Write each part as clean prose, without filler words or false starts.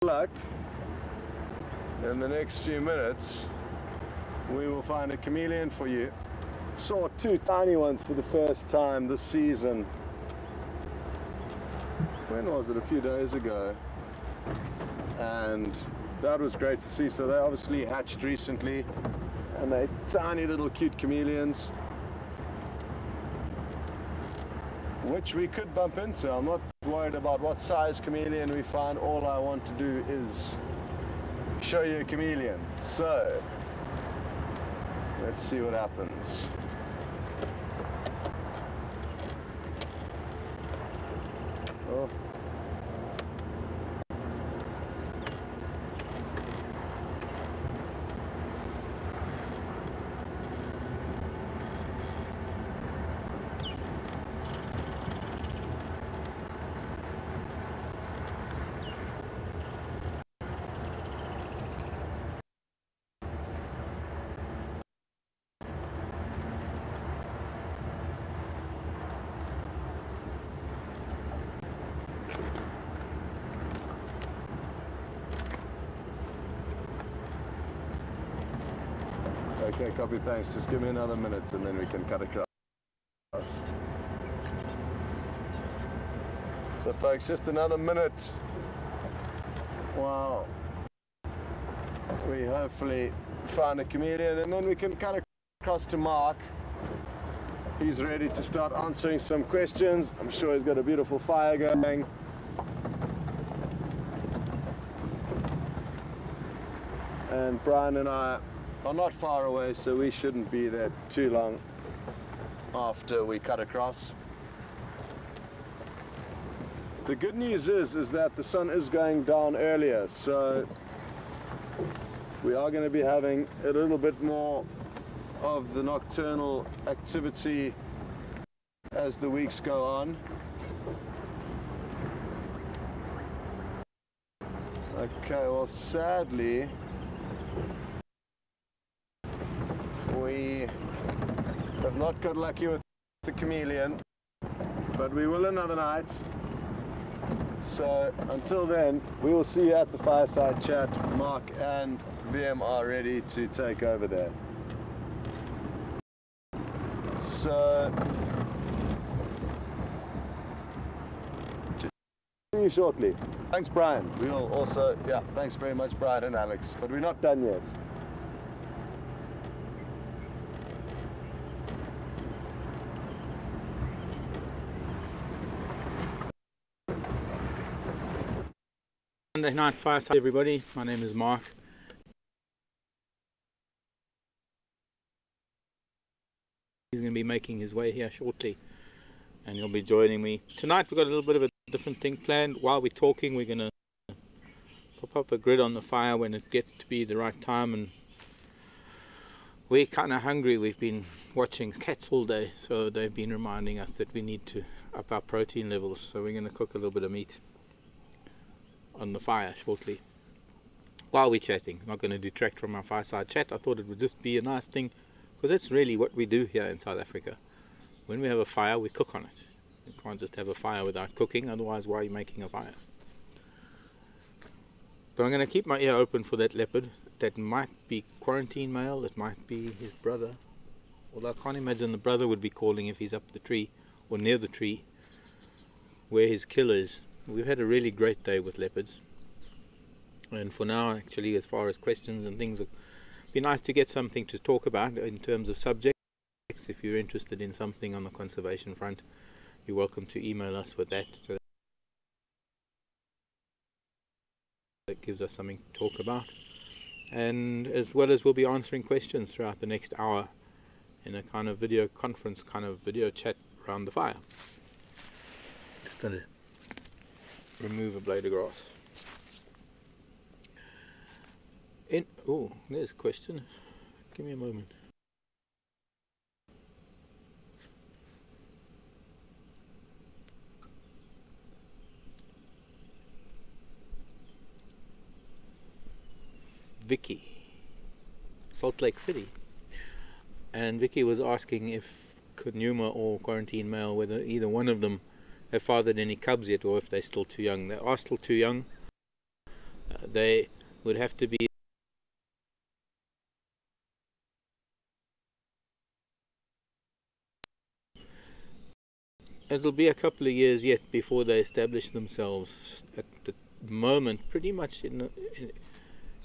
luck, in the next few minutes, we will find a chameleon for you. Saw two tiny ones for the first time this season. When was it? A few days ago. And that was great to see. So they obviously hatched recently, and they're tiny little cute chameleons, which we could bump into. I'm not worried about what size chameleon we find. All I want to do is show you a chameleon. So let's see what happens. Oh. Okay, copy, thanks. Just give me another minute and then we can cut across. So folks, just another minute. Wow. We hopefully find a chameleon and then we can cut across to Mark. He's ready to start answering some questions. I'm sure he's got a beautiful fire going. And Brian and I are not far away, so we shouldn't be there too long after we cut across. The good news is that the sun is going down earlier, so we are going to be having a little bit more of the nocturnal activity as the weeks go on. Okay, well, sadly we have not got lucky with the chameleon, but we will another night. So until then, we will see you at the Fireside Chat. Mark and VM are ready to take over there. So see you shortly. Thanks, Brian. We will also, yeah, thanks very much, Brian and Alex, but we're not done yet. Sunday night Fireside, everybody. My name is Mark. He's going to be making his way here shortly and he'll be joining me. Tonight we've got a little bit of a different thing planned. While we're talking, we're going to pop up a grid on the fire when it gets to be the right time, and we're kind of hungry. We've been watching cats all day, so they've been reminding us that we need to up our protein levels, so we're going to cook a little bit of meat on the fire shortly while we're chatting. Not going to detract from our Fireside Chat. I thought it would just be a nice thing, because that's really what we do here in South Africa. When we have a fire, we cook on it. You can't just have a fire without cooking, otherwise why are you making a fire? But I'm going to keep my ear open for that leopard. That might be quarantine male, it might be his brother, although I can't imagine the brother would be calling if he's up the tree or near the tree where his kill is. We've had a really great day with leopards, and for now, actually, as far as questions and things, it'd be nice to get something to talk about in terms of subjects. If you're interested in something on the conservation front, you're welcome to email us with that, so that gives us something to talk about. And as well as we'll be answering questions throughout the next hour in a kind of video conference, kind of video chat around the fire. Just going to remove a blade of grass. Oh, there's a question. Give me a moment. Vicky, Salt Lake City, and Vicky was asking if Conuma or quarantine male, whether either one of them have fathered any cubs yet, or if they're still too young. They are still too young. they would have to be it'll be a couple of years yet before they establish themselves. At the moment, pretty much in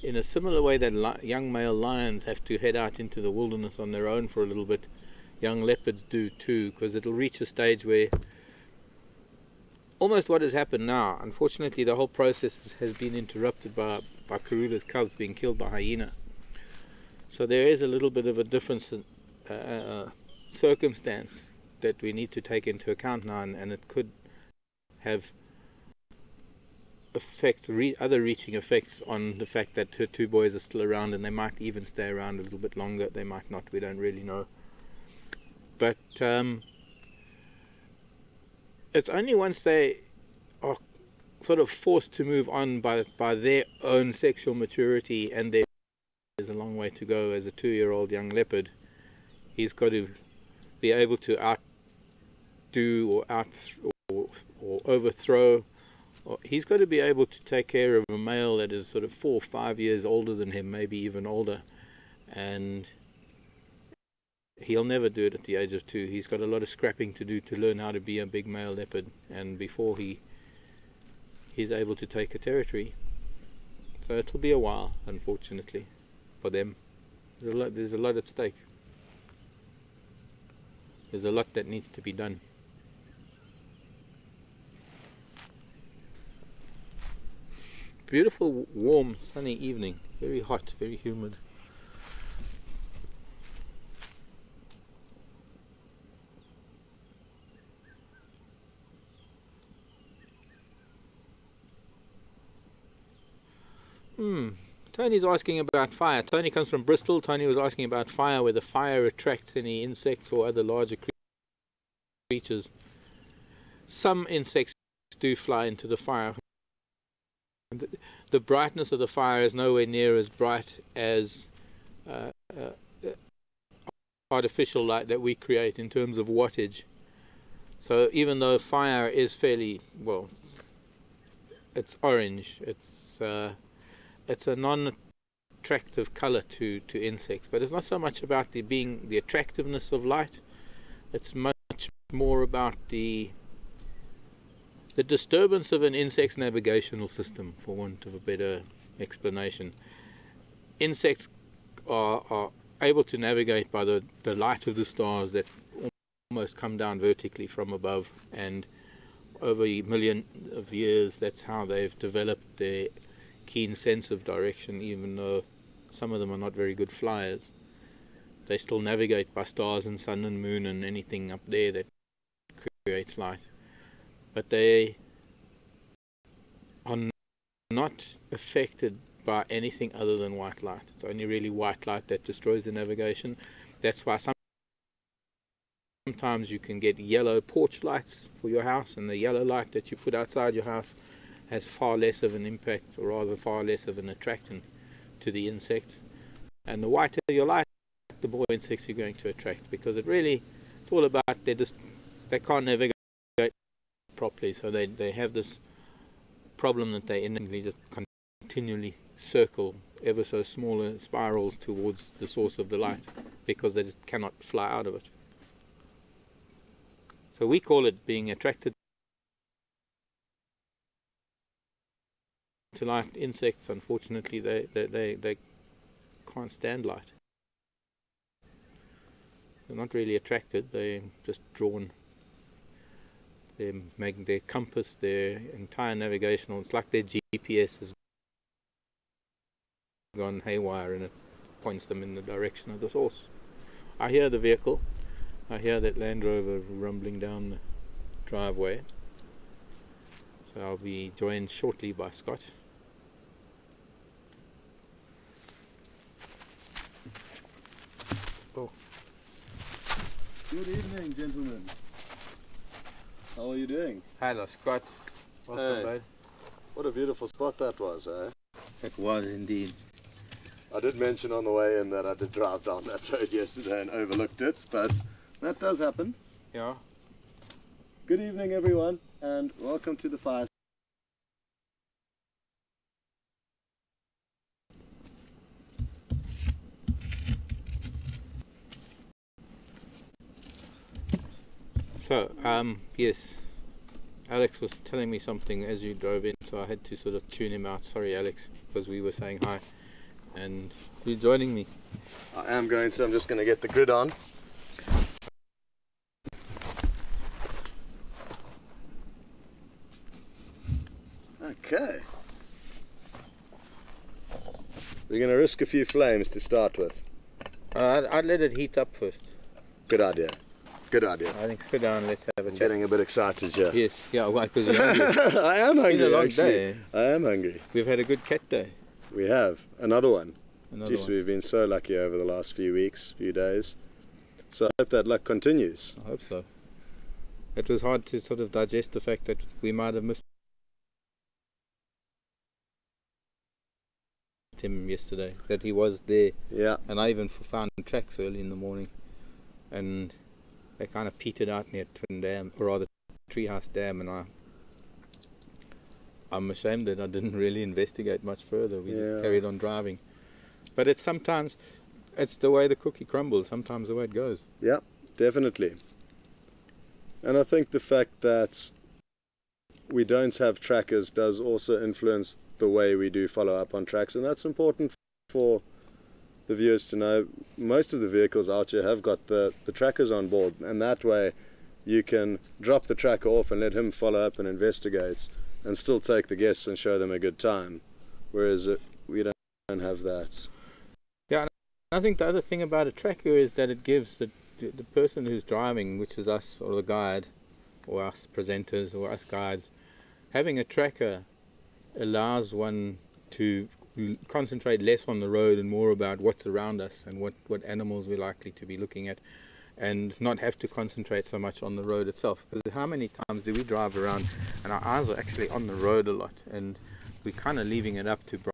a similar way that young male lions have to head out into the wilderness on their own for a little bit, young leopards do too, because it'll reach a stage where almost what has happened now, unfortunately the whole process has been interrupted by Karula's cubs being killed by hyena. So there is a little bit of a difference in circumstance that we need to take into account now, and it could have other reaching effects on the fact that her two boys are still around, and they might even stay around a little bit longer. They might not, we don't really know. But it's only once they are sort of forced to move on by their own sexual maturity, and there's a long way to go. As a 2-year-old young leopard, he's got to be able to outdo or overthrow. He's got to be able to take care of a male that is sort of 4 or 5 years older than him, maybe even older, and he'll never do it at the age of 2. He's got a lot of scrapping to do to learn how to be a big male leopard, and before he's able to take a territory. So it'll be a while, unfortunately, for them. There's a lot at stake. There's a lot that needs to be done. Beautiful, warm, sunny evening. Very hot, very humid. Tony's asking about fire. Tony comes from Bristol. Tony was asking about fire, whether fire attracts any insects or other larger creatures. Some insects do fly into the fire. The brightness of the fire is nowhere near as bright as artificial light that we create in terms of wattage. So even though fire is fairly, well, it's orange, it's a non-attractive color to insects, but it's not so much about the attractiveness of light. It's much more about the disturbance of an insect's navigational system, for want of a better explanation. Insects are able to navigate by the light of the stars that almost come down vertically from above, and over a million of years that's how they've developed their keen sense of direction. Even though some of them are not very good flyers, they still navigate by stars and sun and moon and anything up there that creates light. But they are not affected by anything other than white light. It's only really white light that destroys the navigation. That's why sometimes you can get yellow porch lights for your house, and the yellow light that you put outside your house has far less of an impact, or rather far less of an attractant to the insects. And the whiter your light, the more insects you're going to attract, because it's all about they can't navigate properly, so they have this problem that they innately just continually circle ever so smaller spirals towards the source of the light, because they just cannot fly out of it. So we call it being attracted to light. Insects, unfortunately, they can't stand light. They're not really attracted, they're just drawn. Their compass, their entire navigational, it's like their GPS has gone haywire and it points them in the direction of the source. I hear the vehicle. I hear that Land Rover rumbling down the driveway. So I'll be joined shortly by Scott. Oh. Good evening, gentlemen. How are you doing? Hello, Scott. Welcome, Hey. bud. What a beautiful spot that was, eh? It was indeed. I did mention on the way in that I did drive down that road yesterday and overlooked it, but that does happen. Yeah. Good evening, everyone, and welcome to the FireSide. So, yes, Alex was telling me something as you drove in, so I had to sort of tune him out. Sorry, Alex, because we were saying hi, and you're joining me. I am going to. I'm just going to get the grid on. Okay. We're going to risk a few flames to start with. I'd let it heat up first. Good idea. Good idea. I think sit down, let's have a I'm chat. getting a bit excited here. Yes, yeah, why? Because you're hungry. I am hungry, It's been a long actually. day. I am hungry. We've had a good cat day. We have. Another one. Another one. We've been so lucky over the last few weeks, few days. So I hope that luck continues. I hope so. It was hard to sort of digest the fact that we might have missed him yesterday, that he was there. Yeah. And I even found tracks early in the morning, and they kind of petered out near Twin Dam, or rather Treehouse Dam, and I'm ashamed that I didn't really investigate much further. We just carried on driving. But it's sometimes, it's the way the cookie crumbles, sometimes the way it goes. Yeah, definitely. And I think the fact that we don't have trackers does also influence the way we do follow up on tracks, and that's important for the viewers to know. Most of the vehicles out here have got the trackers on board, and that way you can drop the tracker off and let him follow up and investigate and still take the guests and show them a good time, whereas we don't have that. Yeah, I think the other thing about a tracker is that it gives the person who's driving, which is us or the guide or us presenters or us guides, having a tracker allows one to concentrate less on the road and more about what's around us and what animals we're likely to be looking at, and not have to concentrate so much on the road itself. Because how many times do we drive around and our eyes are actually on the road a lot, and we're kind of leaving it up to the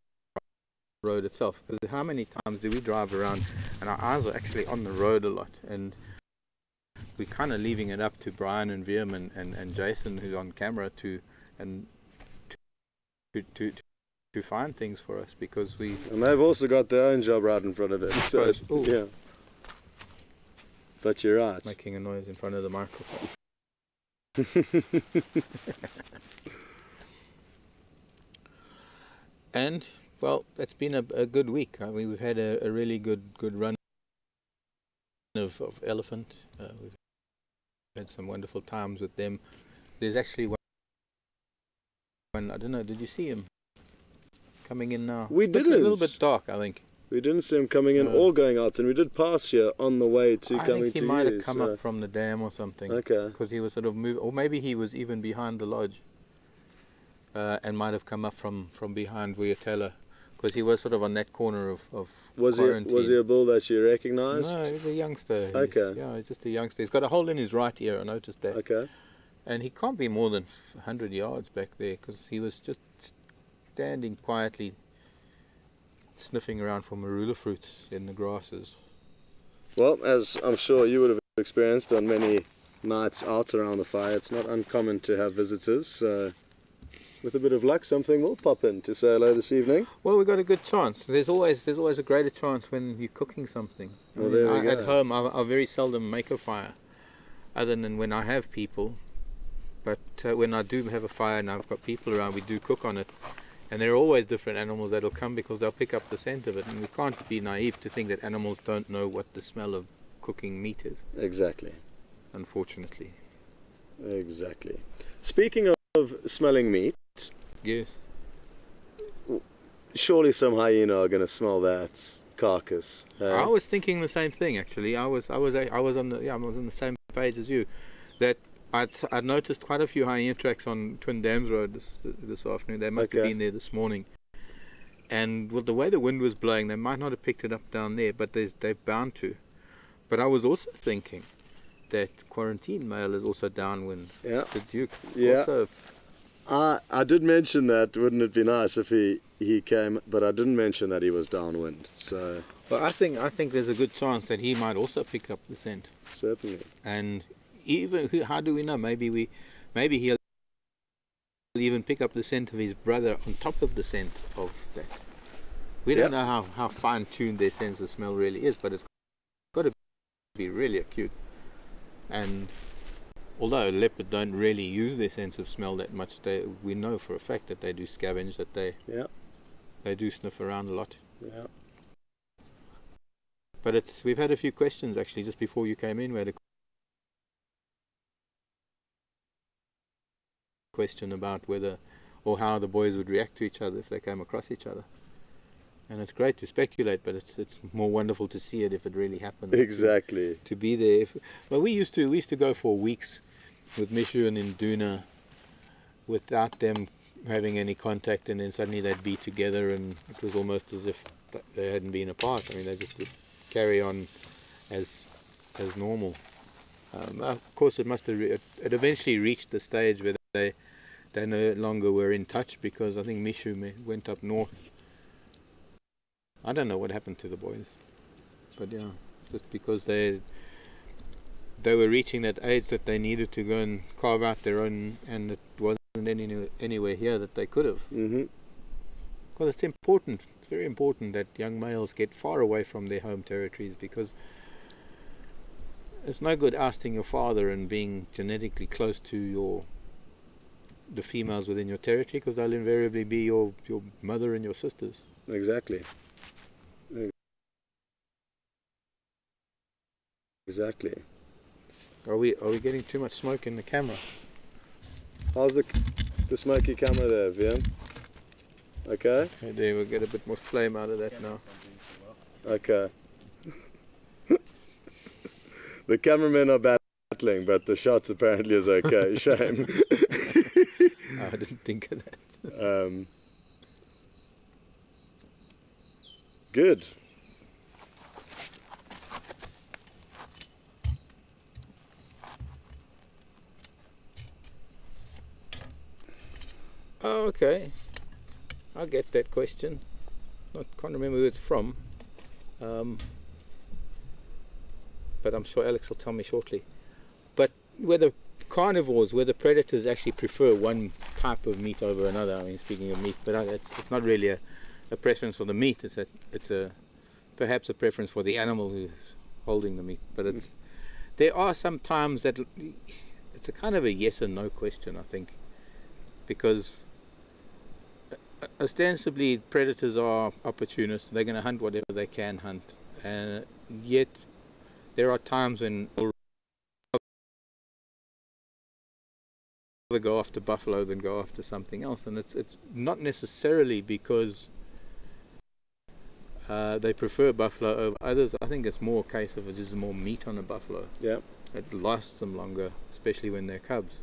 road itself. Because how many times do we drive around and our eyes are actually on the road a lot, and we're kind of leaving it up to Brian and Viam and Jason, who's on camera, to find things for us, because and they've also got their own job right in front of them. So yeah, but you're right. Making a noise in front of the microphone. And well, it's been a good week. I mean, we've had a really good run of elephant. We've had some wonderful times with them. There's actually one, I don't know, did you see him coming in now? We didn't. A little bit dark, I think. We didn't see him coming in or going out, and we did pass here on the way to coming to you. I think he might have come up from the dam or something. Okay. Because he was sort of moving, or maybe he was even behind the lodge, and might have come up from behind Vuyatela, because he was sort of on that corner of quarantine. Was he a bull that you recognised? No, he was a youngster. Okay. He's just a youngster. He's got a hole in his right ear, I noticed that. Okay. And he can't be more than 100 yards back there, because he was just standing quietly, sniffing around for marula fruits in the grasses. Well, as I'm sure you would have experienced on many nights out around the fire, it's not uncommon to have visitors, so with a bit of luck something will pop in to say hello this evening. Well, we've got a good chance. There's always a greater chance when you're cooking something. Well, there we go. At home I very seldom make a fire, other than when I have people, but when I do have a fire and I've got people around, we do cook on it. And there are always different animals that'll come, because they'll pick up the scent of it, and we can't be naive to think that animals don't know what the smell of cooking meat is. Exactly. Unfortunately. Exactly. Speaking of smelling meat, yes, surely some hyena are going to smell that carcass. I was thinking the same thing, actually. I was on the same page as you, that I'd noticed quite a few hyena tracks on Twin Dams Road this afternoon. They must have been there this morning. And with the way the wind was blowing, they might not have picked it up down there, but they're bound to. But I was also thinking that quarantine male is also downwind. Yeah. The Duke. Yeah. Also, I did mention that. Wouldn't it be nice if he came? But I didn't mention that he was downwind. So. Well, I think there's a good chance that he might also pick up the scent. Certainly. And even, how do we know? Maybe he'll even pick up the scent of his brother on top of the scent of that. We don't know how fine-tuned their sense of smell really is, but it's got to be really acute. And although leopard don't really use their sense of smell that much, we know for a fact that they do scavenge, that they do sniff around a lot. Yeah. But we've had a few questions actually just before you came in. We had a question about whether or how the boys would react to each other if they came across each other. And it's great to speculate, but it's more wonderful to see it if it really happens. Exactly. To be there. Well, we used to go for weeks with Mishu and Induna without them having any contact, and then suddenly they'd be together, and it was almost as if they hadn't been apart. I mean, they just would carry on as normal. Of course, it eventually reached the stage where they no longer were in touch, because I think Mishu went up north. I don't know what happened to the boys, but yeah, just because they were reaching that age that they needed to go and carve out their own, and it wasn't anywhere here that they could have. Because it's important, it's very important that young males get far away from their home territories, because it's no good ousting your father and being genetically close to the females within your territory, because they'll invariably be your mother and your sisters. Exactly. Exactly. Are we getting too much smoke in the camera? How's the smoky camera there, Vian? Okay? Okay, there, we'll get a bit more flame out of that now. Okay. The cameramen are battling, but the shots apparently is okay. Shame. I didn't think of that. Good. Oh, okay. I get that question. I can't remember who it's from. But I'm sure Alex will tell me shortly. But whether predators actually prefer one type of meat over another. I mean, speaking of meat, but it's not really a preference for the meat. It's perhaps a preference for the animal who's holding the meat. But there are some times that it's a kind of a yes or no question, I think, because ostensibly predators are opportunists. They're going to hunt whatever they can hunt, yet there are times when they'll rather go after buffalo than go after something else, and it's not necessarily because they prefer buffalo over others. I think it's more a case of there's more meat on a buffalo. Yeah. It lasts them longer, especially when they're cubs.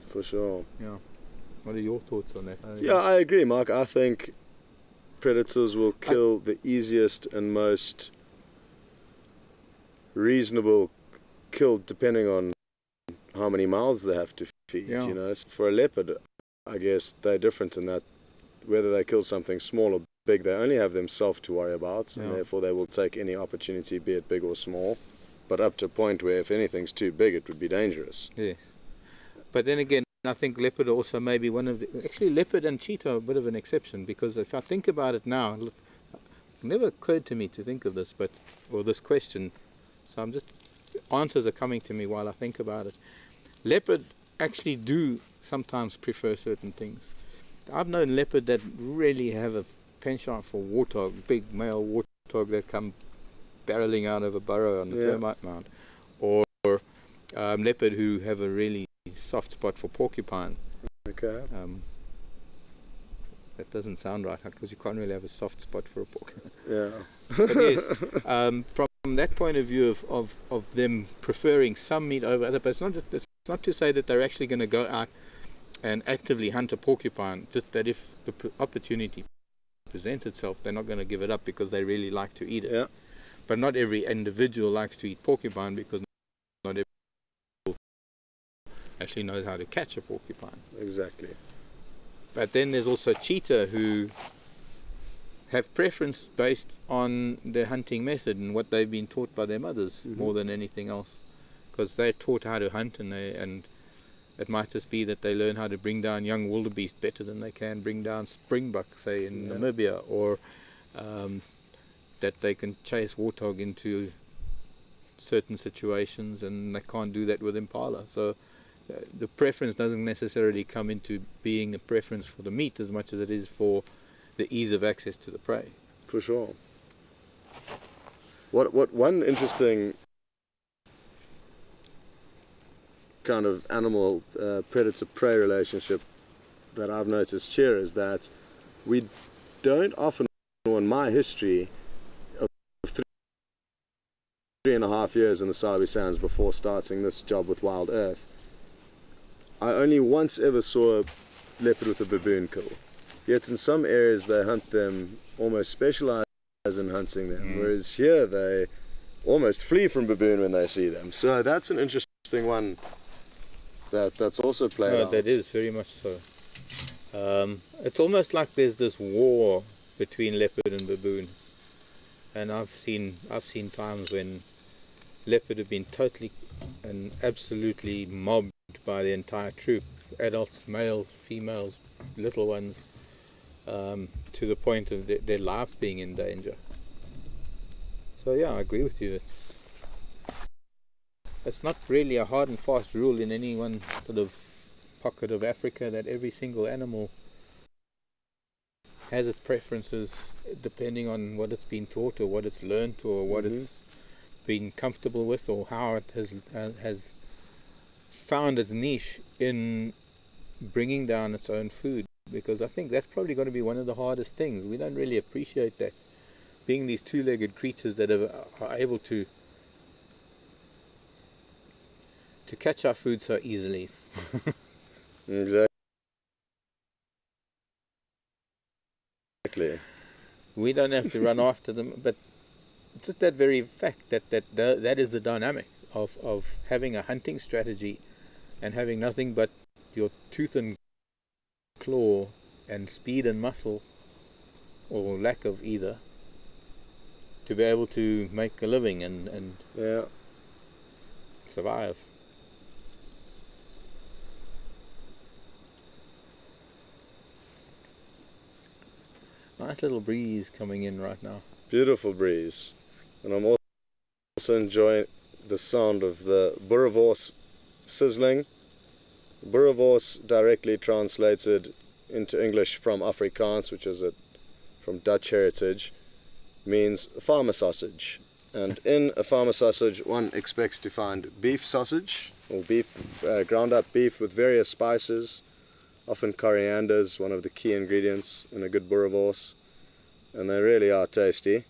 For sure. Yeah. What are your thoughts on that? Yeah, I agree, Mark. I think predators will kill the easiest and most reasonable kill, depending on how many mouths they have to feed. Yeah. You know, for a leopard, I guess they're different in that whether they kill something small or big, they only have themselves to worry about, and therefore they will take any opportunity, be it big or small. But up to a point where if anything's too big, it would be dangerous. Yes. But then again, I think leopard also may be actually leopard and cheetah are a bit of an exception, because if I think about it now, it never occurred to me to think of this, or this question, so answers are coming to me while I think about it. Leopard actually do sometimes prefer certain things. I've known leopard that really have a penchant for warthog, big male warthog that come barreling out of a burrow on the termite mound, or leopard who have a really soft spot for porcupine. Okay. That doesn't sound right, because you can't really have a soft spot for a porcupine. Yeah. But yes, from that point of view of them preferring some meat over other, but it's not to say that they're actually going to go out and actively hunt a porcupine, just that if the opportunity presents itself, they're not going to give it up because they really like to eat it. Yeah. But not every individual likes to eat porcupine, because not every individual actually knows how to catch a porcupine. Exactly. But then there's also cheetah, who have preference based on their hunting method and what they've been taught by their mothers more than anything else, because they're taught how to hunt, and it might just be that they learn how to bring down young wildebeest better than they can bring down springbuck, say in Namibia, or that they can chase warthog into certain situations, and they can't do that with impala. So the preference doesn't necessarily come into being a preference for the meat as much as it is for the ease of access to the prey. For sure. What one interesting kind of animal predator-prey relationship that I've noticed here is that we don't often, in my history of 3.5 years in the Sabi Sands before starting this job with WildEarth, I only once ever saw a leopard with a baboon kill. Yet in some areas they hunt them, almost specialize in hunting them, whereas here they almost flee from baboon when they see them. So that's an interesting one that's also played out. That is very much so. It's almost like there's this war between leopard and baboon, and I've seen times when leopard have been totally and absolutely mobbed by the entire troop, adults, males, females, little ones, to the point of their lives being in danger. So yeah, I agree with you. It's not really a hard and fast rule in any one sort of pocket of Africa that every single animal has its preferences depending on what it's been taught or what it's learned or what it's been comfortable with, or how it has found its niche in bringing down its own food. Because I think that's probably going to be one of the hardest things. We don't really appreciate that, being these two-legged creatures that are able to catch our food so easily. Exactly. We don't have to run after them, but just that very fact that is the dynamic of having a hunting strategy and having nothing but your tooth and claw and speed and muscle, or lack of either, to be able to make a living and survive. Nice little breeze coming in right now. Beautiful breeze. And I'm also enjoying the sound of the boerewors sizzling. Boerewors directly translated into English from Afrikaans, which is from Dutch heritage, means farmer sausage. And in a farmer sausage, one expects to find beef sausage, or beef, ground up beef with various spices. Often coriander is one of the key ingredients in a good boerewors, and they really are tasty.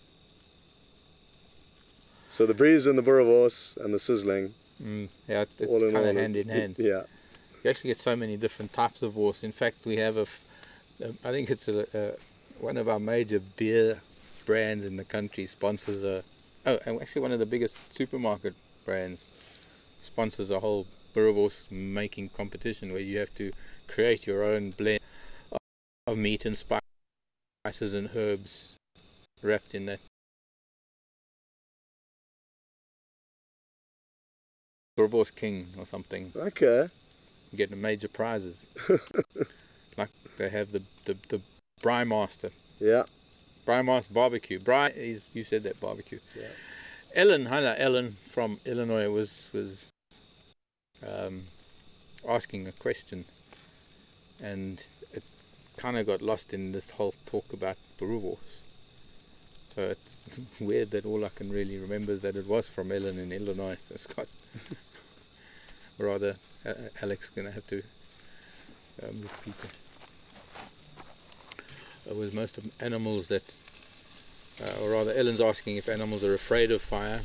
So the breeze and the boerewors and the sizzling, yeah, it's kind of hand in hand. Yeah. You actually get so many different types of wors. In fact, we have I think it's one of our major beer brands in the country sponsors and actually one of the biggest supermarket brands sponsors a whole boerewors making competition where you have to create your own blend of meat and spices and herbs wrapped in that. Boerewors King or something. Okay. You get major prizes. Like they have the Braai Master. Yeah. Braai Master barbecue. You said that, barbecue. Yeah. Ellen from Illinois was asking a question, and it kind of got lost in this whole talk about boerewors. So it's weird that all I can really remember is that it was from Ellen in Illinois. So Scott, rather, Alex is going to have to repeat it. It was most of animals that, or rather, Ellen's asking if animals are afraid of fire.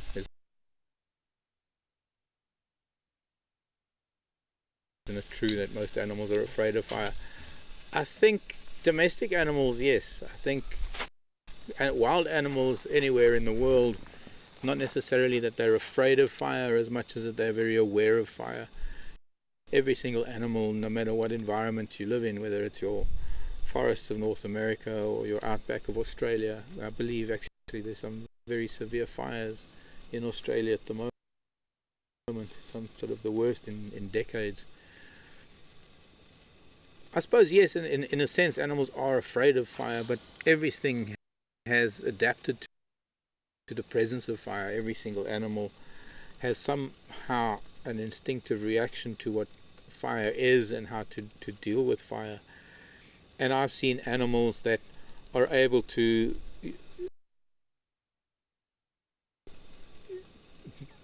Isn't it true that most animals are afraid of fire? I think domestic animals, yes. I think wild animals anywhere in the world, not necessarily that they're afraid of fire as much as that they're very aware of fire. Every single animal, no matter what environment you live in, whether it's your forests of North America or your outback of Australia, I believe actually there's some very severe fires in Australia at the moment, some sort of the worst in decades. I suppose, yes, in a sense, animals are afraid of fire, but everything has adapted to the presence of fire. Every single animal has somehow an instinctive reaction to what fire is and how to deal with fire. And I've seen animals that are able to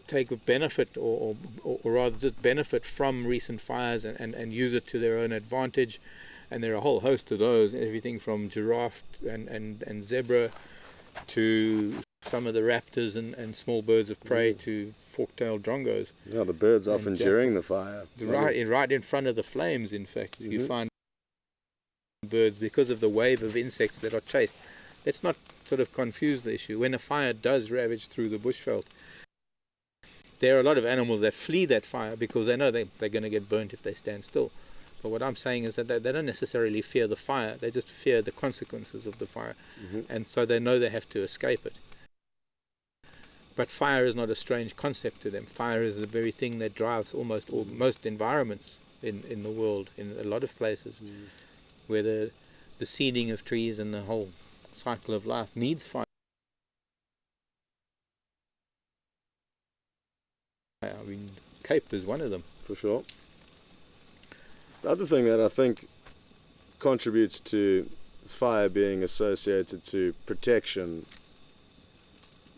take a benefit or rather just benefit from recent fires and use it to their own advantage. And there are a whole host of those, everything from giraffe and zebra to some of the raptors and small birds of prey to fork-tailed drongos. Yeah, the birds often during the fire. Right in front of the flames, in fact, you find birds because of the wave of insects that are chased. Let's not sort of confuse the issue. When a fire does ravage through the bushveld, there are a lot of animals that flee that fire because they know they're going to get burnt if they stand still. But what I'm saying is that they don't necessarily fear the fire, they just fear the consequences of the fire. And so they know they have to escape it. But fire is not a strange concept to them. Fire is the very thing that drives almost most environments in the world, in a lot of places, where the seeding of trees and the whole cycle of life needs fire. I mean, Cape is one of them. For sure. The other thing that I think contributes to fire being associated to protection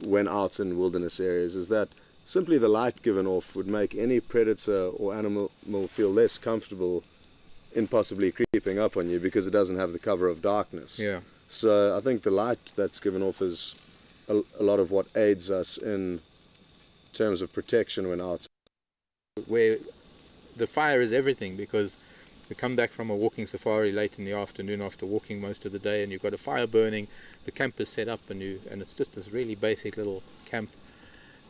when out in wilderness areas is that simply the light given off would make any predator or animal feel less comfortable in possibly creeping up on you because it doesn't have the cover of darkness. Yeah. So I think the light that's given off is a lot of what aids us in terms of protection when out. Where the fire is everything, because we come back from a walking safari late in the afternoon after walking most of the day, and you've got a fire burning, the camp is set up, and it's just this really basic little camp,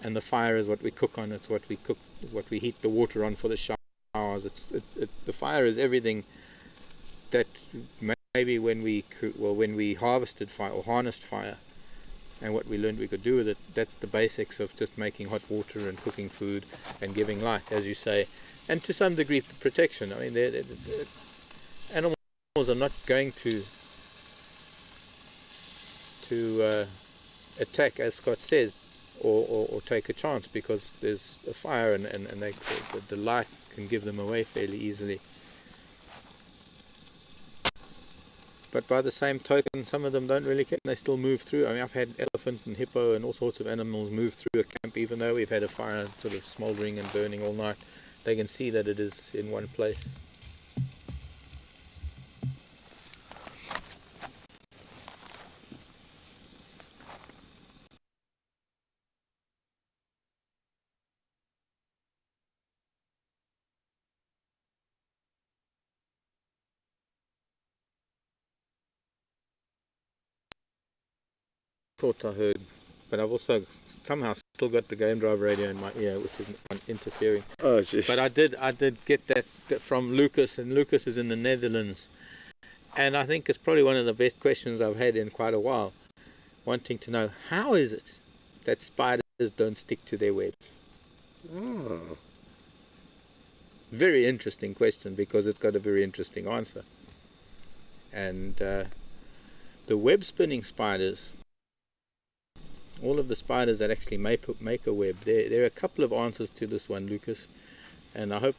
and the fire is what we cook on. It's what we heat the water on for the showers. The fire is everything that maybe when we harvested fire or harnessed fire, and what we learned we could do with it, that's the basics of just making hot water and cooking food and giving light, as you say, and to some degree protection. I mean, animals are not going to attack, as Scott says, or take a chance because there's a fire and the light can give them away fairly easily. But by the same token, some of them don't really care. They still move through. I mean, I've had elephant and hippo and all sorts of animals move through a camp, even though we've had a fire sort of smouldering and burning all night. They can see that it is in one place. Thought I heard, but I've also somehow still got the game drive radio in my ear, which is interfering. Oh, jeez. But I did get that from Lucas, and Lucas is in the Netherlands, and I think it's probably one of the best questions I've had in quite a while, wanting to know how is it that spiders don't stick to their webs. Oh. Very interesting question, because it's got a very interesting answer. And the web spinning spiders, all of the spiders that actually make a web, there are a couple of answers to this one, Lucas, and I hope,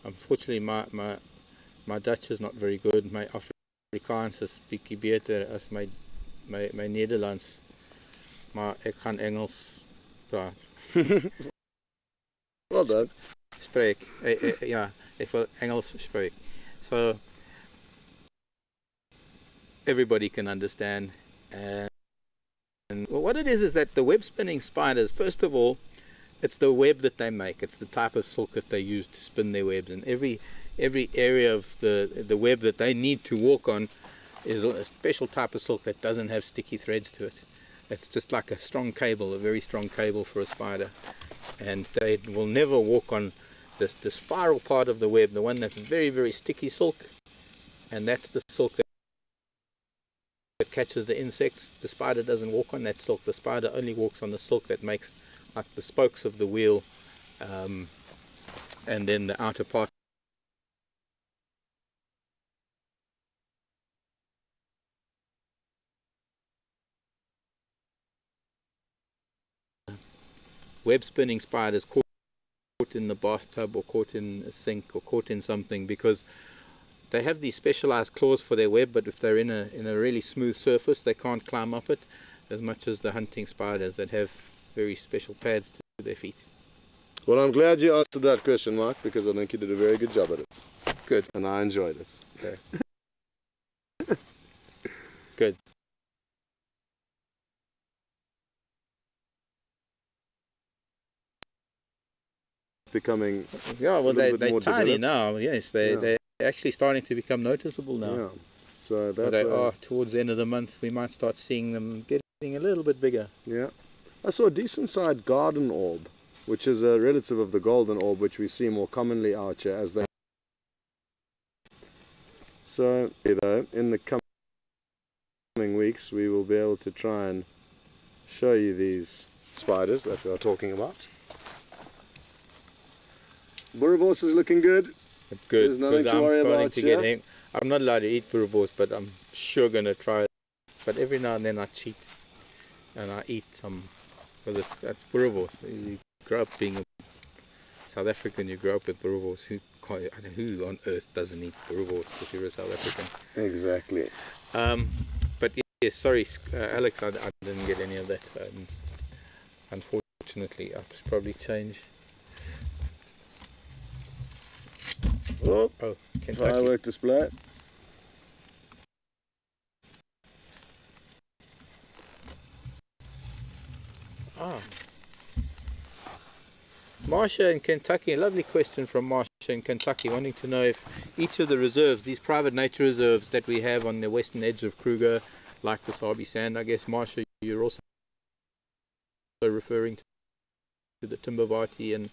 unfortunately my Dutch is not very good. My Afrikaans is bietjie beter as my Nederlands, maar ek gaan Engels praat. Well done. Spreek. Ja, ek wil Engels spreek. So everybody can understand. And what it is that the web spinning spiders, first of all, it's the web that they make. It's the type of silk that they use to spin their webs. And every area of the web that they need to walk on is a special type of silk that doesn't have sticky threads to it. It's just like a strong cable, a very strong cable for a spider. And they will never walk on the spiral part of the web, the one that's very, very sticky silk. And that's the silk that catches the insects. The spider doesn't walk on that silk. The spider only walks on the silk that makes like the spokes of the wheel, and then the outer part. Web spinning spiders caught caught in the bathtub or caught in a sink or caught in something, because they have these specialized claws for their web, but if they're in a really smooth surface, they can't climb up it as much as the hunting spiders that have very special pads to their feet. Well, I'm glad you answered that question, Mark, because I think you did a very good job at it. Good. And I enjoyed it. Okay. Good. Becoming well, they're more tiny developed now. Yes, they're actually starting to become noticeable now. Yeah. So they are towards the end of the month. We might start seeing them getting a little bit bigger. Yeah. I saw a decent sized garden orb, which is a relative of the golden orb, which we see more commonly out here as they. So, though, in the coming weeks, we will be able to try and show you these spiders that we are talking about. Boerewors is looking good. Good. There's nothing to worry about here. I'm not allowed to eat boerewors, but I'm sure going to try it. But every now and then I cheat and I eat some, because that's boerewors. You grow up being a South African, you grow up with boerewors. Who on earth doesn't eat boerewors if you're a South African? Exactly. But yeah, sorry, Alex, I didn't get any of that. Unfortunately, I should probably change. Oh, Kentucky. firework display. Marsha in Kentucky, a lovely question from Marsha in Kentucky, wanting to know if each of the reserves, these private nature reserves that we have on the western edge of Kruger, like the Sabi Sand, I guess, Marsha, you're also referring to the Timbavati and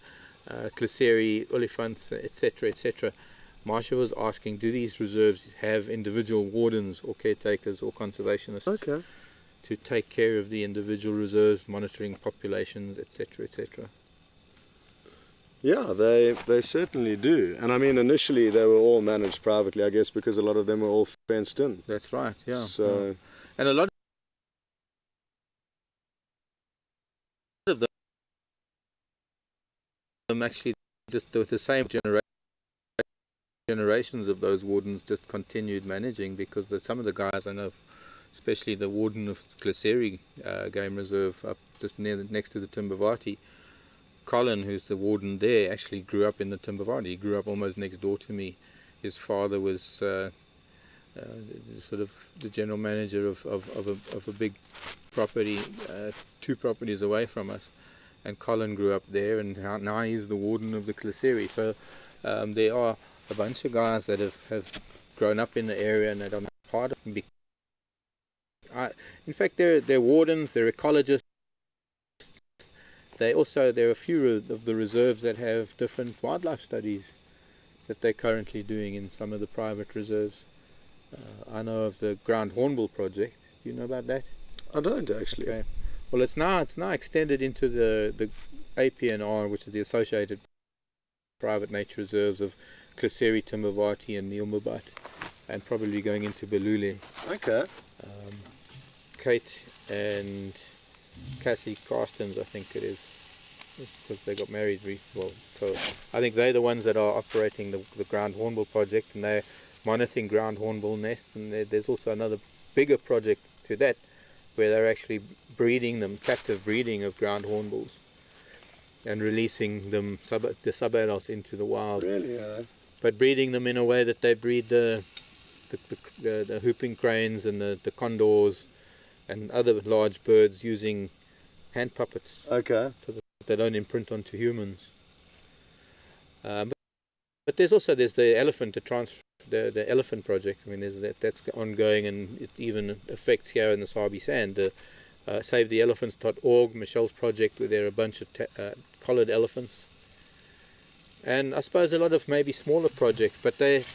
Kleseri, Olifants, etc., etc. Marsha was asking, do these reserves have individual wardens or caretakers or conservationists to take care of the individual reserves, monitoring populations, etc., etc.? Yeah, they certainly do. And I mean, initially they were all managed privately, I guess, because a lot of them were all fenced in. That's right, yeah. So, yeah. And a lot of them actually, just with the same generations of those wardens, just continued managing, because some of the guys I know, especially the warden of Kleseri Game Reserve up just next to the Timbavati, Colin, who's the warden there, actually grew up in the Timbavati. He grew up almost next door to me. His father was sort of the general manager of a big property, 2 properties away from us. And Colin grew up there, and now he's the warden of the Kleseri. So there are a bunch of guys that have grown up in the area and that are part of it. In fact, they're wardens, they're ecologists. There are a few of the reserves that have different wildlife studies that they're currently doing in some of the private reserves. I know of the Ground Hornbill project. Do you know about that? I don't actually. Okay. Well, it's now extended into the APNR, which is the Associated Private Nature Reserves of Kleseri, Timbavati, and Neelmubat, and probably going into Belule. Okay. Kate and Cassie Carstens, I think it is, because they got married so I think they're the ones that are operating the Ground Hornbill project, and they're monitoring ground hornbill nests. And there's also another bigger project to that where they're actually breeding them, captive breeding of ground hornbills, and releasing them, the sub-adults, into the wild. Really? But breeding them in a way that they breed the whooping cranes and the condors and other large birds using hand puppets. Okay. So that they don't imprint onto humans. But there's the elephant, the elephant project. I mean, that's ongoing, and it even affects here in the Sabi Sand. SaveTheElephants.org, Michelle's project, where there are a bunch of collared elephants. And I suppose a lot of maybe smaller projects, but they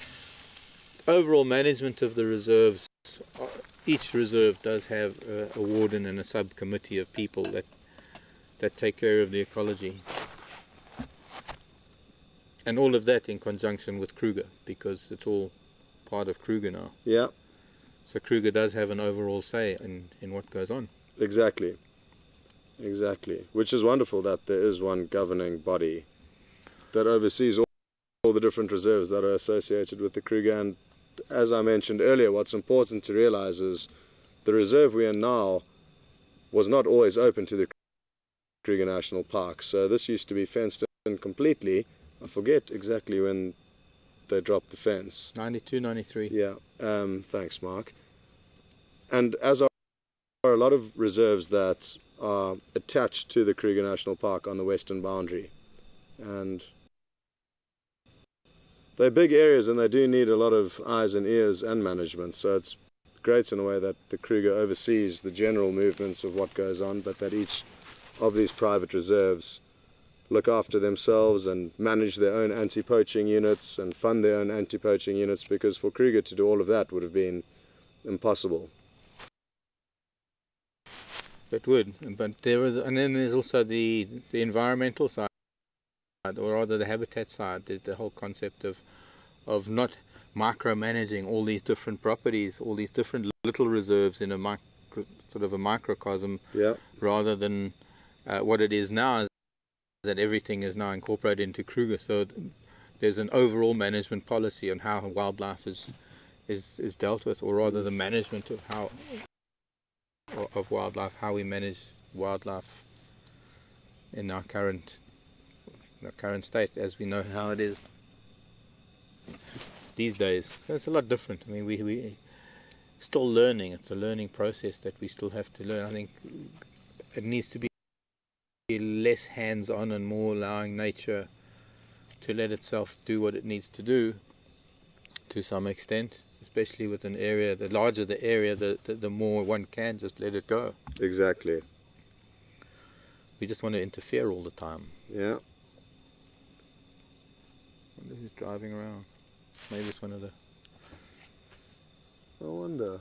overall management of the reserves. Each reserve does have a warden and a subcommittee of people that take care of the ecology. And all of that in conjunction with Kruger, because it's all part of Kruger now. Yeah. So Kruger does have an overall say in what goes on. Exactly. Which is wonderful that there is one governing body that oversees all the different reserves that are associated with the Kruger. And as I mentioned earlier, what's important to realize is the reserve we are in now was not always open to the Kruger National Park. So this used to be fenced in completely. I forget exactly when they dropped the fence. 92, 93. Yeah, thanks, Mark. And as are a lot of reserves that are attached to the Kruger National Park on the western boundary. And they're big areas and they do need a lot of eyes and ears and management. So it's great in a way that the Kruger oversees the general movements of what goes on, but that each of these private reserves look after themselves and manage their own anti-poaching units and fund their own anti-poaching units, because for Kruger to do all of that would have been impossible. It would, but there is, and then there's also the environmental side, or rather the habitat side. There's the whole concept of not micromanaging all these different properties, all these different little reserves in a sort of a microcosm, Yeah. rather than what it is now is that everything is now incorporated into Kruger. So there's an overall management policy on how wildlife is dealt with, or rather the management of wildlife, how we manage wildlife in our current state, as we know how it is these days. It's a lot different. I mean, we still learning. It's a learning process that we still have to learn. I think it needs to be less hands-on and more allowing nature to let itself do what it needs to do to some extent, especially with an area. The larger the area, the more one can just let it go. Exactly. We just want to interfere all the time. Yeah. I wonder who's driving around. Maybe it's one of the... I wonder.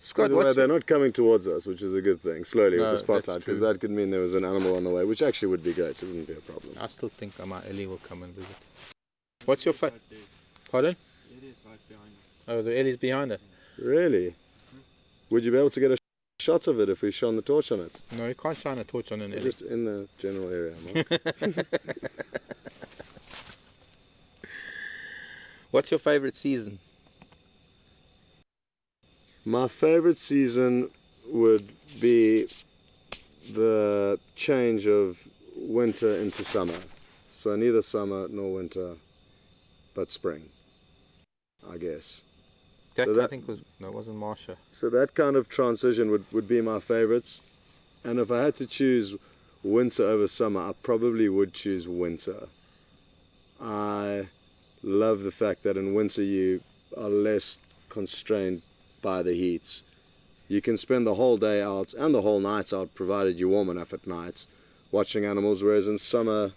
Scott, By the way, they're not coming towards us, which is a good thing, slowly with the spotlight, because that could mean there was an animal on the way, which actually would be great, so it wouldn't be a problem. I still think my Ellie will come and visit. What's your Pardon? It is right behind us. Oh, the Ellie's behind us. Really? Would you be able to get a shot of it if we shone the torch on it? No, you can't shine a torch on an Ellie. Just in the general area, Mark. What's your favourite season? My favourite season would be the change of winter into summer. So neither summer nor winter, but spring, I guess. Jack, So I think it wasn't Marsha. So that kind of transition would be my favourites. And if I had to choose winter over summer, I probably would choose winter. I love the fact that in winter you are less constrained by the heats. You can spend the whole day out and the whole night out, provided you're warm enough at night, watching animals, whereas in summer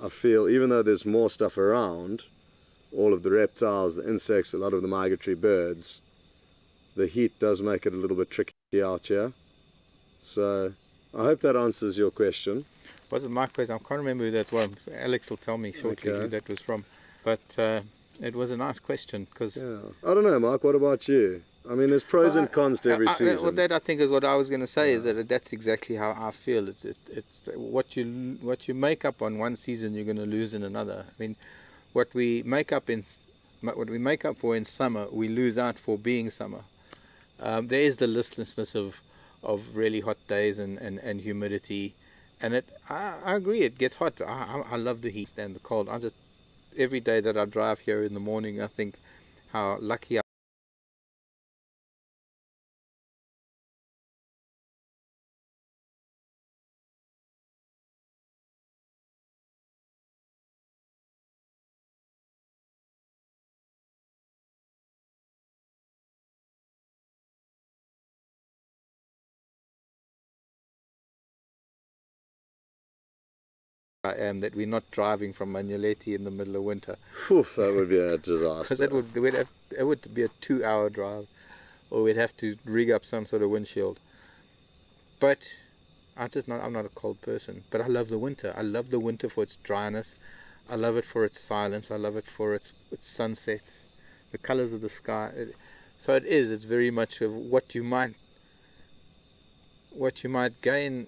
I feel, even though there's more stuff around, all of the reptiles, the insects, a lot of the migratory birds, the heat does make it a little bit tricky out here. So I hope that answers your question. Was it my question? I can't remember who that was. Alex will tell me shortly who that was from. But it was a nice question, because... Yeah. I don't know, Mark, what about you? I mean, there's pros and cons to every season. Well, that I think is what I was going to say, is that that's exactly how I feel. It's what you make up on one season, you're going to lose in another. I mean, what we make up for in summer, we lose out for being summer. There is the listlessness of really hot days and humidity, and I agree, it gets hot. I love the heat and the cold. Every day that I drive here in the morning, I think how lucky I am that we're not driving from Manualeti in the middle of winter. Oof, that would be a disaster. Because it would be a 2-hour drive, or we'd have to rig up some sort of windshield. But I'm not a cold person, but I love the winter. I love the winter for its dryness. I love it for its silence. I love it for its sunset, the colors of the sky. So it's very much of what you might gain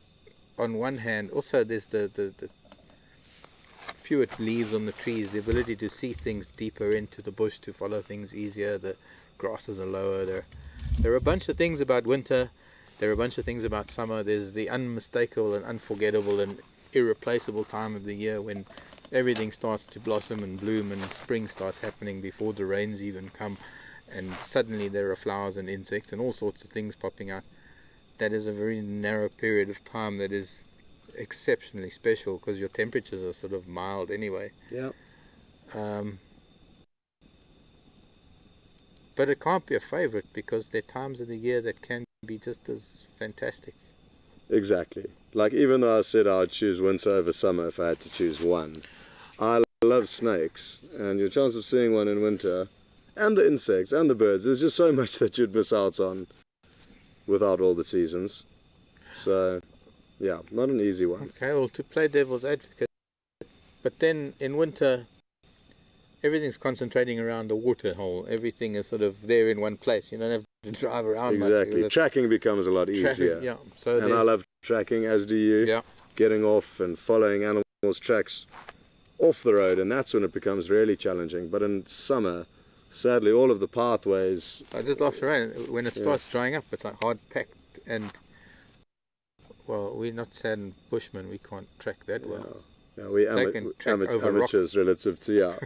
on one hand, also there's the fewer leaves on the trees, the ability to see things deeper into the bush, to follow things easier, the grasses are lower. There are a bunch of things about winter, there are a bunch of things about summer. There's the unmistakable and unforgettable and irreplaceable time of the year when everything starts to blossom and bloom and spring starts happening before the rains even come, and suddenly there are flowers and insects and all sorts of things popping out. That is a very narrow period of time that is exceptionally special because your temperatures are sort of mild anyway. Yeah. But it can't be a favorite because there are times of the year that can be just as fantastic. Exactly. Like, even though I said I'd choose winter over summer if I had to choose one, I love snakes, and your chance of seeing one in winter, and the insects and the birds, there's just so much that you'd miss out on without all the seasons. So yeah, not an easy one. Okay, well, to play devil's advocate, but then in winter everything's concentrating around the water hole. Everything is sort of there in one place. You don't have to drive around Exactly. much. Tracking becomes a lot easier. Yeah. So and I love tracking, as do you. Yeah. Getting off and following animals' tracks off the road, and that's when it becomes really challenging. But in summer, sadly, all of the pathways... Just after rain, when it starts drying up, it's like hard packed, and well, we're not sand bushmen, we can't track that well. Yeah, we amateurs relative to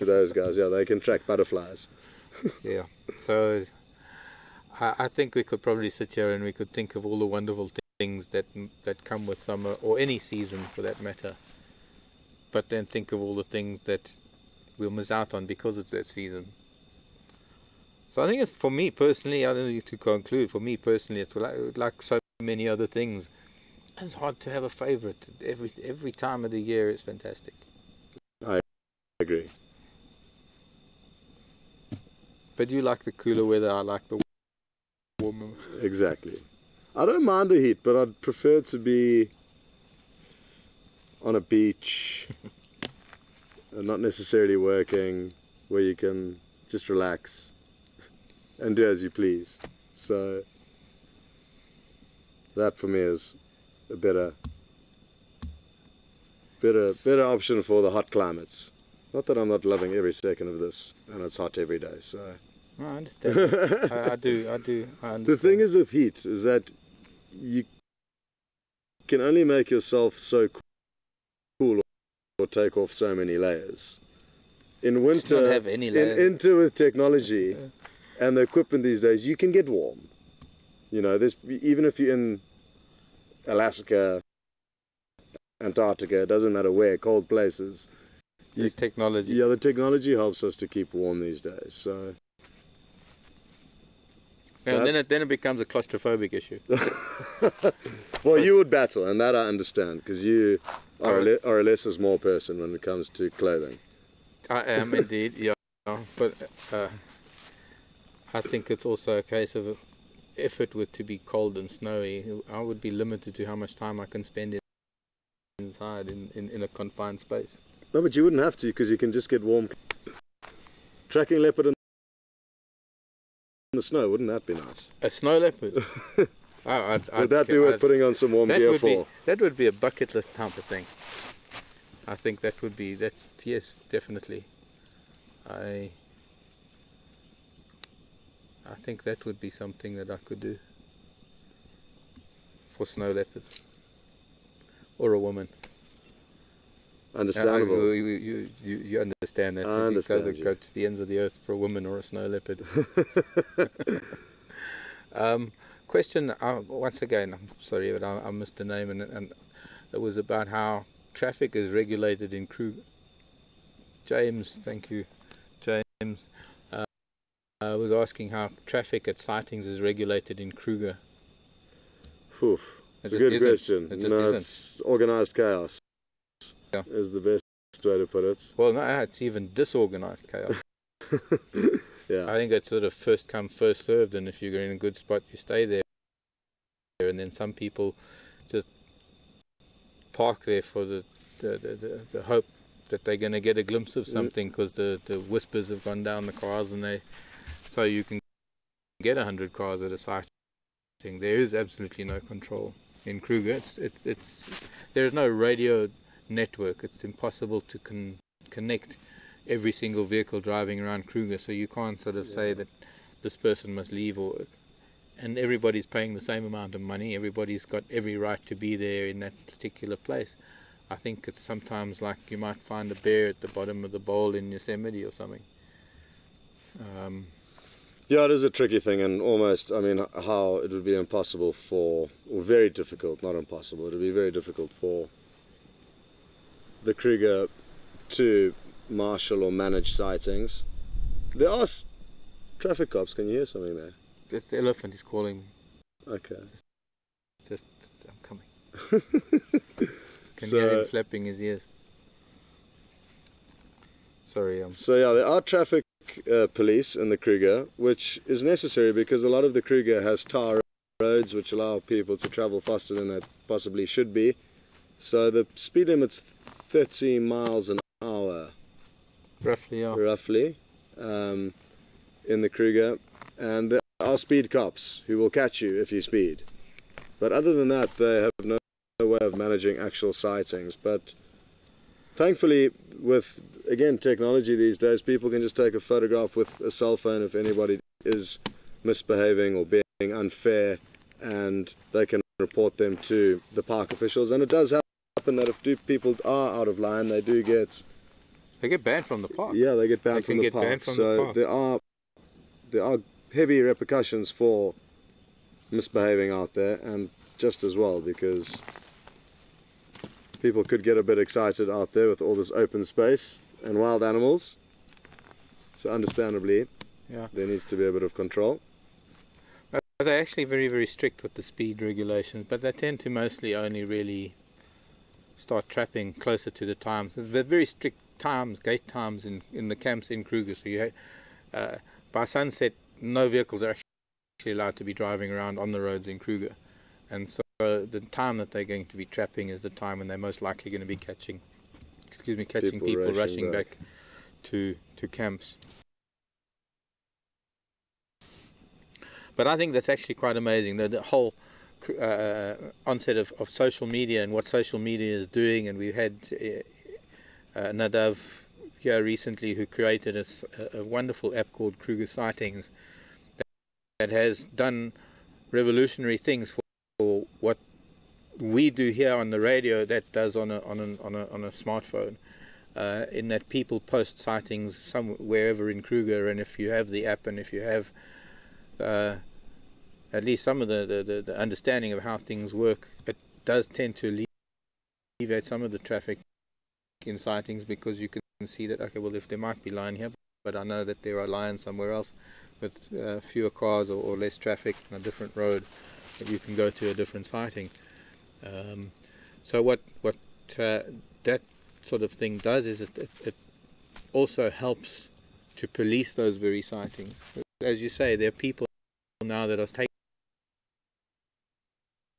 those guys. Yeah, they can track butterflies. Yeah, so I think we could probably sit here and we could think of all the wonderful things that come with summer, or any season for that matter, but then think of all the things that we'll miss out on because it's that season. So I think it's, for me personally, I don't need to conclude, for me personally, it's like so many other things. It's hard to have a favorite. Every time of the year is fantastic. I agree. But you like the cooler weather, I like the warmer. Exactly. I don't mind the heat, but I'd prefer to be on a beach and not necessarily working, where you can just relax and do as you please. So that for me is a better option for the hot climates. Not that I'm not loving every second of this, and it's hot every day. So no, I understand. I do. I understand. The thing is with heat is that you can only make yourself so cool or take off so many layers. In winter, not have any layers. With technology and the equipment these days, you can get warm. You know, even if you're in Alaska, Antarctica, it doesn't matter where, cold places. There's technology. Yeah, the technology helps us to keep warm these days. So. Yeah, then it becomes a claustrophobic issue. Well, you would battle, and that I understand, because you are a less is more person when it comes to clothing. I am indeed, yeah. But I think it's also a case of, if it were to be cold and snowy, I would be limited to how much time I can spend inside in a confined space. No, but you wouldn't have to, because you can just get warm. Tracking leopard in the snow, wouldn't that be nice? A snow leopard? Would that be worth putting on some warm gear for? That would be a bucket list type of thing. I think that would be, yes, definitely. I think that would be something that I could do for snow leopards, or a woman. Understandable. You understand that. I understand. You go to the ends of the earth for a woman or a snow leopard. Question, once again, I'm sorry, but I missed the name, and it was about how traffic is regulated in Kruger. James, thank you, James. I was asking how traffic at sightings is regulated in Kruger. Oof, it's a good question. It's organised chaos. Yeah. Is the best way to put it. Well, no, it's even disorganized chaos. Yeah. I think it's sort of first come, first served, and if you're in a good spot, you stay there. And then some people just park there for the hope that they're going to get a glimpse of something, because the whispers have gone down the cars, and so you can get 100 cars at a sighting. There is absolutely no control. in Kruger. There is no radio network. It's impossible to connect every single vehicle driving around Kruger, so you can't sort of say that this person must leave, and everybody's paying the same amount of money. Everybody's got every right to be there in that particular place. I think it's sometimes like you might find a bear at the bottom of the bowl in Yosemite or something. Yeah, it is a tricky thing, and almost, I mean, how it would be impossible or very difficult, not impossible, it would be very difficult for the Kruger to marshal or manage sightings. There are traffic cops. Can you hear something there? That's the elephant. He's calling me. Okay. I'm coming. Can you hear him flapping his ears? Sorry. So yeah, there are traffic police in the Kruger, which is necessary because a lot of the Kruger has tar roads which allow people to travel faster than they possibly should be. So the speed limit's 30 miles an hour. Roughly, yeah. Roughly, in the Kruger, and there are speed cops who will catch you if you speed. But other than that, they have no way of managing actual sightings. But thankfully, with, again, technology these days, people can just take a photograph with a cell phone if anybody is misbehaving or being unfair, and they can report them to the park officials. And it does happen that if people are out of line, they get banned from the park. Yeah, they get banned from the park. So there are heavy repercussions for misbehaving out there, and just as well, because people could get a bit excited out there with all this open space and wild animals. So understandably, there needs to be a bit of control. They're actually very, very strict with the speed regulations, but they tend to mostly only really start trapping closer to the times. There's very strict gate times in the camps in Kruger. So by sunset, no vehicles are actually allowed to be driving around on the roads in Kruger. And so the time that they're going to be trapping is the time when they're most likely going to be catching people rushing back to camps. But I think that's actually quite amazing, the whole onset of social media and what social media is doing. And we've had Nadav here recently, who created a wonderful app called Kruger Sightings that has done revolutionary things for what we do here on the radio that does on a smartphone. In that people post sightings wherever in Kruger, and if you have the app and if you have at least some of the understanding of how things work, it does tend to alleviate some of the traffic in sightings, because you can see that, okay, well, if there might be lion here, but I know that there are lions somewhere else with fewer cars or less traffic on a different road, that you can go to a different sighting. So what that sort of thing does is it also helps to police those very sightings. As you say, there are people now that are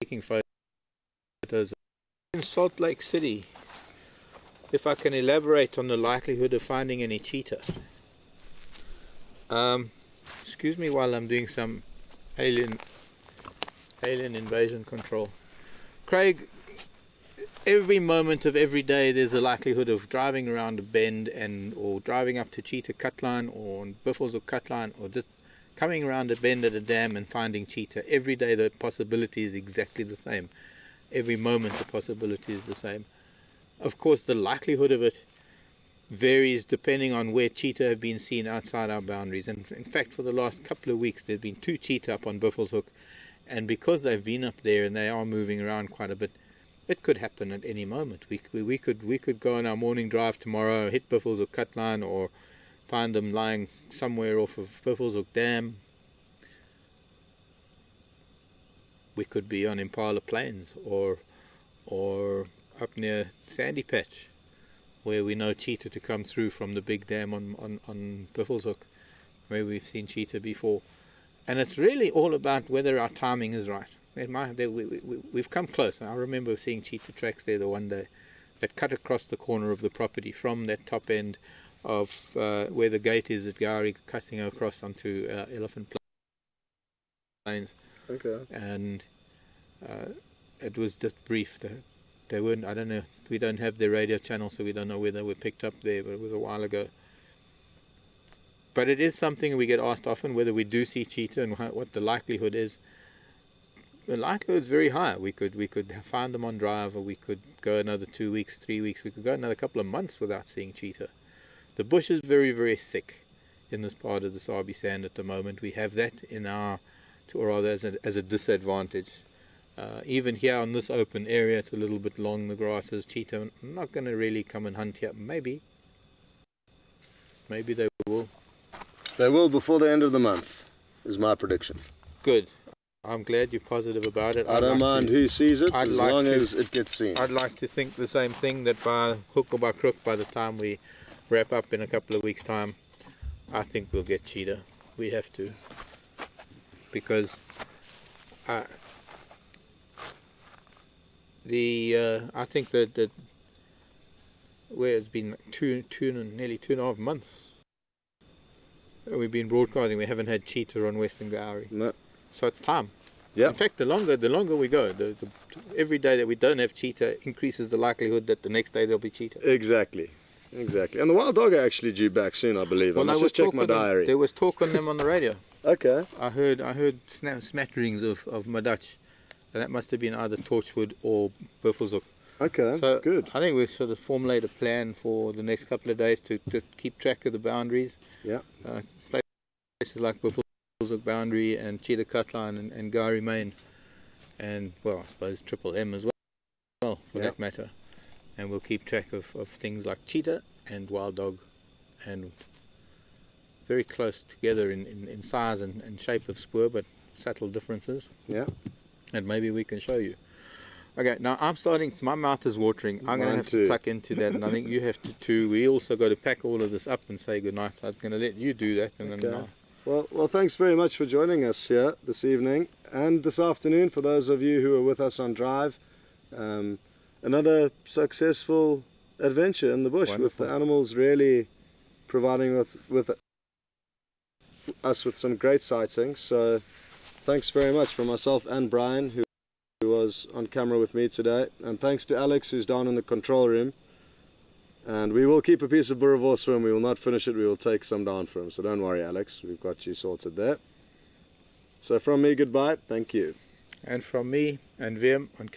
taking photos in Salt Lake City. If I can elaborate on the likelihood of finding any cheetah. Excuse me while I'm doing some alien invasion control. Craig, every moment of every day there's a likelihood of driving around a bend or driving up to Cheetah Cutline or on Buffels or Cutline, or just coming around a bend at a dam and finding cheetah. Every day the possibility is exactly the same. Every moment the possibility is the same. Of course, the likelihood of it varies depending on where cheetah have been seen outside our boundaries. And in fact, for the last couple of weeks, there have been 2 cheetah up on Buffels Hook. And because they've been up there and they are moving around quite a bit, it could happen at any moment. We could go on our morning drive tomorrow, hit Buffels Hook Cutline, or find them lying somewhere off of Buffels Hook Dam. We could be on Impala Plains or up near Sandy Patch, where we know cheetah to come through from the big dam on Buffels Hook, where we've seen cheetah before. And it's really all about whether our timing is right. We've come close. I remember seeing cheetah tracks there the one day that cut across the corner of the property from that top end of where the gate is at Gowrie, cutting across onto Elephant Plains. Okay. And it was just brief. They weren't, I don't know, we don't have their radio channel, so we don't know whether we picked up there, but it was a while ago. But it is something we get asked often, whether we do see cheetah and what the likelihood is. The likelihood is very high. We could find them on drive, or we could go another 2 weeks, 3 weeks. We could go another couple of months without seeing cheetah. The bush is very, very thick in this part of the Sabi Sand at the moment. We have that in our, or rather as a disadvantage. Even here on this open area, it's a little bit long, the grasses. Cheetah are not going to really come and hunt here. Maybe they will. They will before the end of the month, is my prediction. Good. I'm glad you're positive about it. I don't mind who sees it, as long as it gets seen. I'd like to think the same thing, that by hook or by crook, by the time we wrap up in a couple of weeks' time, I think we'll get cheetah. We have to. Because I think that where it's been nearly 2.5 months we've been broadcasting, we haven't had cheetah on Western Gowrie. No. So it's time. Yeah. In fact, the longer we go, every day that we don't have cheetah increases the likelihood that the next day there'll be cheetah. Exactly. And the wild dog are actually due back soon, I believe. Well, I must just check my diary. There was talk on them on the radio. Okay. I heard smatterings of Madach, and that must have been either Torchwood or Buffelshoek. Okay, so good. I think we've sort of formulated a plan for the next couple of days to keep track of the boundaries. Yeah. Places like Buffelshoek boundary and Cheetah Cutline and Gowrie Main, and well, I suppose Triple M as well for that matter. And we'll keep track of things like cheetah and wild dog, and very close together in size and shape of spoor, but subtle differences. Yeah. And maybe we can show you. Okay, now I'm starting, my mouth is watering. I'm going to have to tuck into that, and I think you have to too. We also got to pack all of this up and say goodnight. So I'm going to let you do that. And then well, thanks very much for joining us here this evening and this afternoon for those of you who are with us on drive. Another successful adventure in the bush. Wonderful. With the animals really providing with us with some great sightings. So thanks very much from myself and Brian, who was on camera with me today, and thanks to Alex, who's down in the control room. And we will keep a piece of boerewors for him. We will not finish it, we will take some down for him, so don't worry, Alex, we've got you sorted there. So from me, goodbye, thank you. And from me and Wim on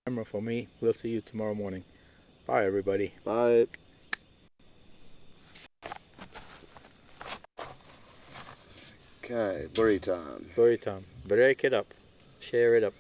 camera for me, we'll see you tomorrow morning. Bye everybody. Bye. Okay, bury time. Bury time. Break it up. Share it up.